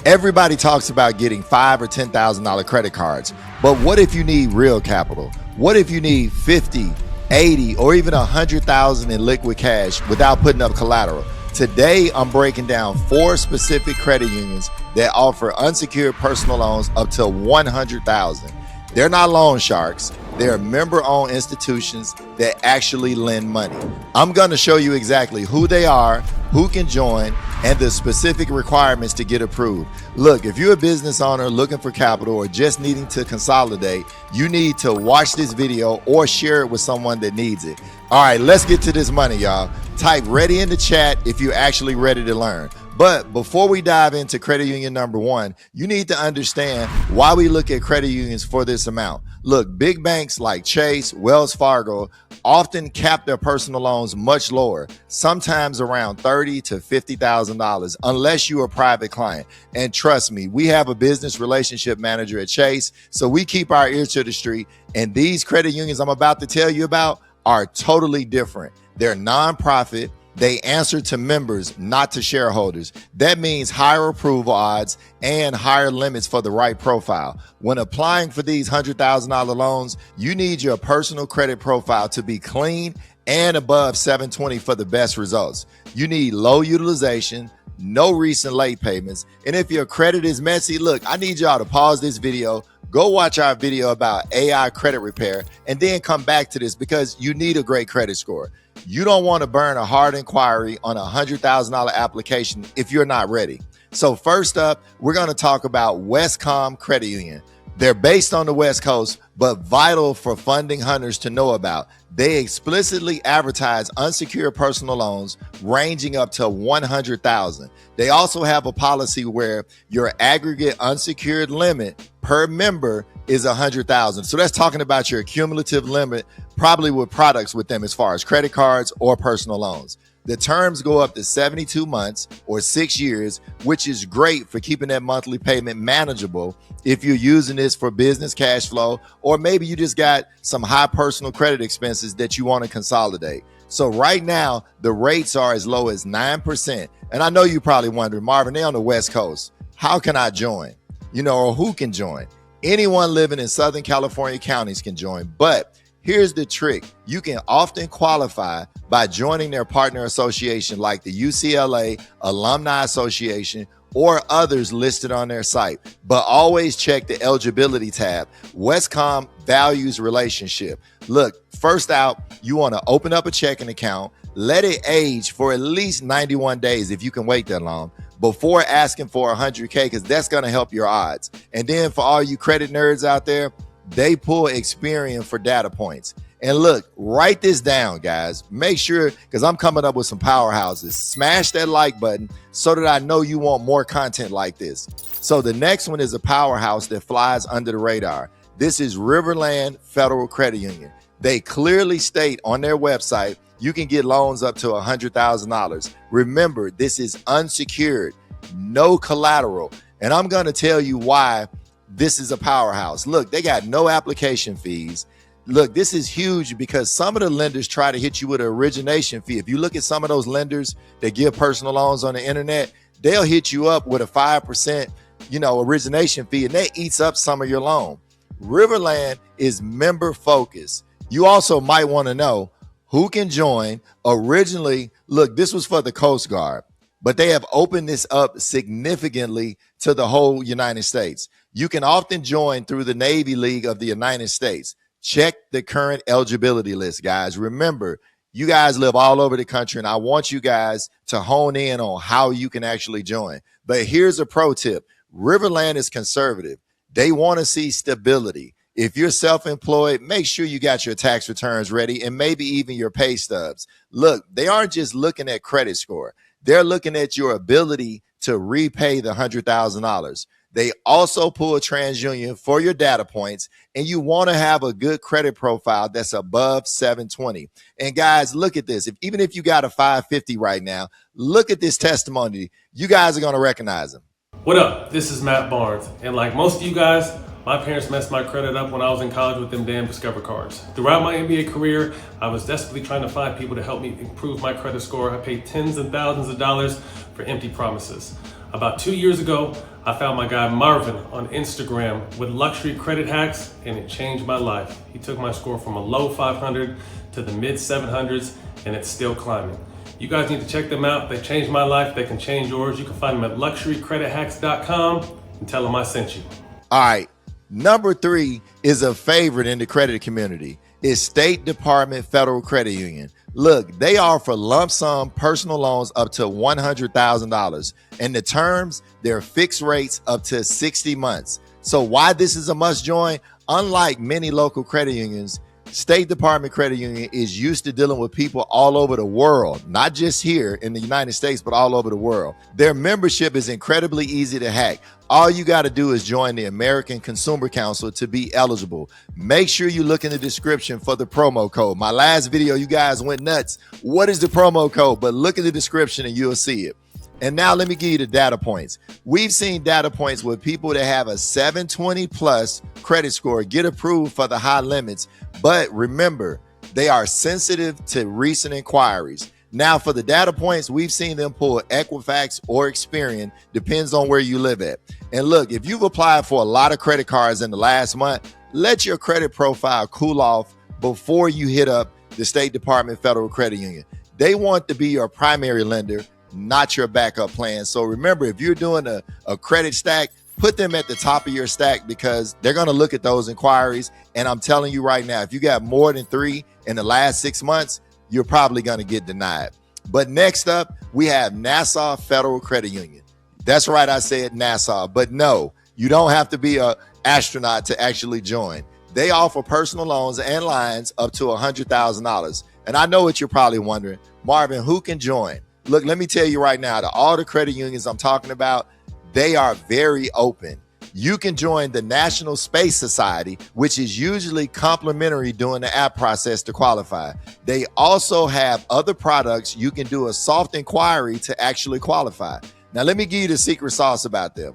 Everybody talks about getting $5,000 or $10,000 credit cards, but what if you need real capital? What if you need 50, 80, or even 100,000 in liquid cash without putting up collateral? Today, I'm breaking down 4 specific credit unions that offer unsecured personal loans up to 100,000. They're not loan sharks. They're member-owned institutions that actually lend money. I'm going to show you exactly who they are, who can join, and the specific requirements to get approved. Look, if you're a business owner looking for capital or just needing to consolidate, you need to watch this video or share it with someone that needs it. All right, let's get to this money, y'all. Type ready in the chat if you're actually ready to learn. But before we dive into credit union number 1, you need to understand why we look at credit unions for this amount. Look, big banks like Chase, Wells Fargo often cap their personal loans much lower, sometimes around $30,000 to $50,000, unless you're a private client. And trust me, we have a business relationship manager at Chase, so we keep our ear to the street. And these credit unions I'm about to tell you about are totally different. They're nonprofit. They answer to members, not to shareholders. That means higher approval odds and higher limits for the right profile. When applying for these $100,000 loans, you need your personal credit profile to be clean and above 720 for the best results. You need low utilization, no recent late payments. And if your credit is messy, look, I need y'all to pause this video, go watch our video about AI credit repair, and then come back to this because you need a great credit score. You don't want to burn a hard inquiry on a $100,000 application if you're not ready. So first up, we're going to talk about Wescom Credit Union. They're based on the West Coast, but vital for funding hunters to know about. They explicitly advertise unsecured personal loans ranging up to $100,000. They also have a policy where your aggregate unsecured limit per member is $100,000. So that's talking about your cumulative limit, probably with products with them as far as credit cards or personal loans. The terms go up to 72 months or 6 years, which is great for keeping that monthly payment manageable if you're using this for business cash flow, or maybe you just got some high personal credit expenses that you want to consolidate. So right now, the rates are as low as 9%. And I know you're probably wondering, Marvin, they're on the West Coast. How can I join? Or who can join? Anyone living in Southern California counties can join, but here's the trick. You can often qualify by joining their partner association like the UCLA Alumni Association or others listed on their site. But always check the eligibility tab. Wescom values relationship. Look, first out, you want to open up a checking account, let it age for at least 91 days if you can wait that long, before asking for $100K, because that's going to help your odds. And then for all you credit nerds out there, they pull Experian for data points. And look, write this down, guys. Make sure, because I'm coming up with some powerhouses. Smash that like button so that I know you want more content like this. So the next one is a powerhouse that flies under the radar. This is Riverland Federal Credit Union. They clearly state on their website, you can get loans up to $100,000. Remember, this is unsecured, no collateral. And I'm going to tell you why this is a powerhouse. Look, they got no application fees. Look, this is huge because some of the lenders try to hit you with an origination fee. If you look at some of those lenders that give personal loans on the internet, they'll hit you up with a 5%, origination fee, and that eats up some of your loan. Riverland is member focused. You also might want to know who can join. Originally, look, this was for the Coast Guard, but they have opened this up significantly to the whole United States. You can often join through the Navy League of the United States. Check the current eligibility list, guys. Remember, you guys live all over the country, and I want you guys to hone in on how you can actually join. But here's a pro tip. Riverland is conservative. They want to see stability. If you're self-employed, make sure you got your tax returns ready and maybe even your pay stubs. Look, they aren't just looking at credit score. They're looking at your ability to repay the $100,000. They also pull a TransUnion for your data points, and you want to have a good credit profile that's above 720. And guys, look at this. Even if you got a 550 right now, look at this testimony. You guys are going to recognize them. What up? This is Matt Barnes. And like most of you guys, my parents messed my credit up when I was in college with them damn Discover cards. Throughout my MBA career, I was desperately trying to find people to help me improve my credit score. I paid tens and thousands of dollars for empty promises. About 2 years ago, I found my guy Marvin on Instagram with luxury credit hacks, and it changed my life. He took my score from a low 500 to the mid 700s, and it's still climbing. You guys need to check them out. They changed my life. They can change yours. You can find them at luxurycredithacks.com and tell them I sent you. All right. Number 3 is a favorite in the credit community. It's State Department Federal Credit Union. Look, they offer lump sum personal loans up to $100,000. And the terms, they're fixed rates up to 60 months. So why this is a must join? Unlike many local credit unions, State Department Credit Union is used to dealing with people all over the world, not just here in the United States, but all over the world. Their membership is incredibly easy to hack. All you got to do is join the American Consumer Council to be eligible. Make sure you look in the description for the promo code. My last video, you guys went nuts. What is the promo code? But look in the description and you'll see it. And now let me give you the data points. We've seen data points with people that have a 720 plus credit score get approved for the high limits. But remember, they are sensitive to recent inquiries. Now for the data points, we've seen them pull Equifax or Experian, depends on where you live at. And look, if you've applied for a lot of credit cards in the last month, let your credit profile cool off before you hit up the State Department Federal Credit Union. They want to be your primary lender, not your backup plan. So remember, if you're doing a credit stack, put them at the top of your stack because they're going to look at those inquiries. And I'm telling you right now, if you got more than 3 in the last 6 months, you're probably going to get denied. But next up, we have Nassau Federal Credit Union. That's right, I said Nassau, but no, you don't have to be an astronaut to actually join. They offer personal loans and lines up to $100,000. And I know what you're probably wondering, Marvin, who can join? Look, let me tell you right now, all the credit unions I'm talking about, they are very open. You can join the National Space Society, which is usually complimentary during the app process to qualify. They also have other products. You can do a soft inquiry to actually qualify. Now, let me give you the secret sauce about them.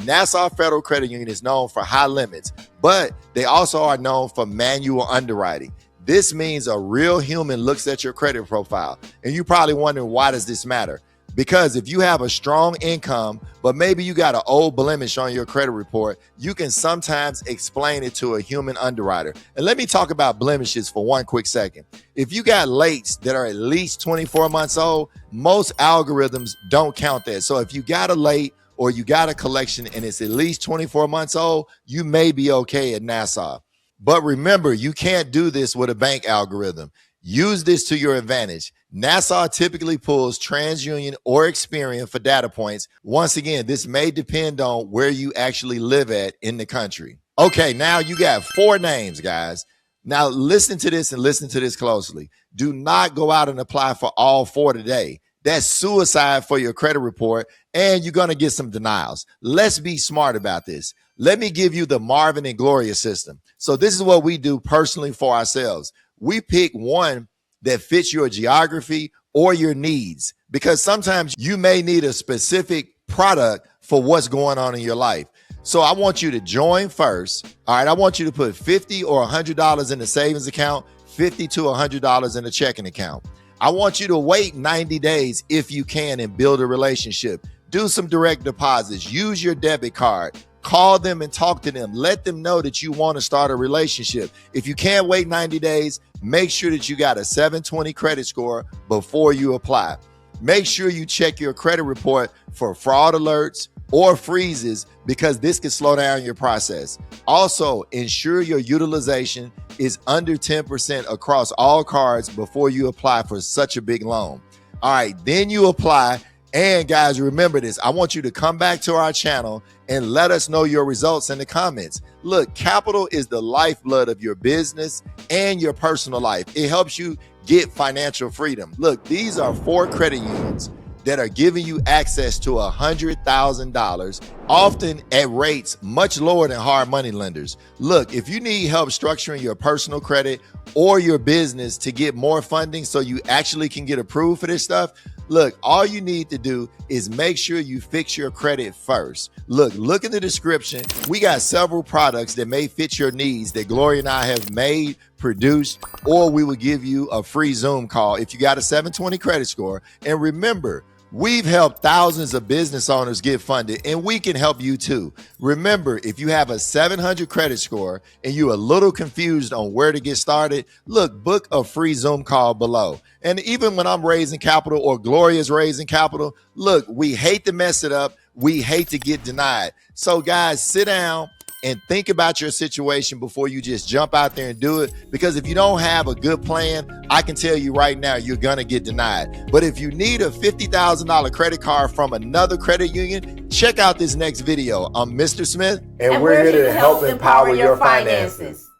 Nassau Federal Credit Union is known for high limits, but they also are known for manual underwriting. This means a real human looks at your credit profile. And you're probably wondering, why does this matter? Because if you have a strong income, but maybe you got an old blemish on your credit report, you can sometimes explain it to a human underwriter. And let me talk about blemishes for one quick second. If you got lates that are at least 24 months old, most algorithms don't count that. So if you got a late or you got a collection and it's at least 24 months old, you may be okay at Nassau. But remember, you can't do this with a bank algorithm. Use this to your advantage. Nassau typically pulls TransUnion or Experian for data points. Once again, this may depend on where you actually live at in the country. Okay, now you got 4 names, guys. Now listen to this and listen to this closely. Do not go out and apply for all 4 today. That's suicide for your credit report, and you're going to get some denials. Let's be smart about this. Let me give you the Marvin and Gloria system. So this is what we do personally for ourselves. We pick one that fits your geography or your needs, because sometimes you may need a specific product for what's going on in your life. So I want you to join first. All right, I want you to put $50 or $100 in the savings account, $50 to $100 in the checking account. I want you to wait 90 days if you can and build a relationship. Do some direct deposits. Use your debit card. Call them and talk to them. Let them know that you want to start a relationship. If you can't wait 90 days, make sure that you got a 720 credit score before you apply. Make sure you check your credit report for fraud alerts or freezes, because this can slow down your process. Also, ensure your utilization is under 10% across all cards before you apply for such a big loan. All right, then you apply. And guys, remember this. I want you to come back to our channel and let us know your results in the comments. Look, capital is the lifeblood of your business and your personal life. It helps you get financial freedom. Look, these are 4 credit unions that are giving you access to $100,000, often at rates much lower than hard money lenders. Look, if you need help structuring your personal credit or your business to get more funding so you actually can get approved for this stuff, look, all you need to do is make sure you fix your credit first. Look in the description. We got several products that may fit your needs that Gloria and I have made, produced, or we will give you a free Zoom call if you got a 720 credit score. And remember, We've helped thousands of business owners get funded, and we can help you too. Remember, if you have a 700 credit score and you're a little confused on where to get started, look, book a free Zoom call below. And even when I'm raising capital or Gloria's raising capital, look, we hate to mess it up. We hate to get denied. So guys, sit down and think about your situation before you just jump out there and do it. Because if you don't have a good plan, I can tell you right now, you're gonna get denied. But if you need a $50,000 credit card from another credit union, check out this next video. I'm Mr. Smith. And we're here to help empower your finances.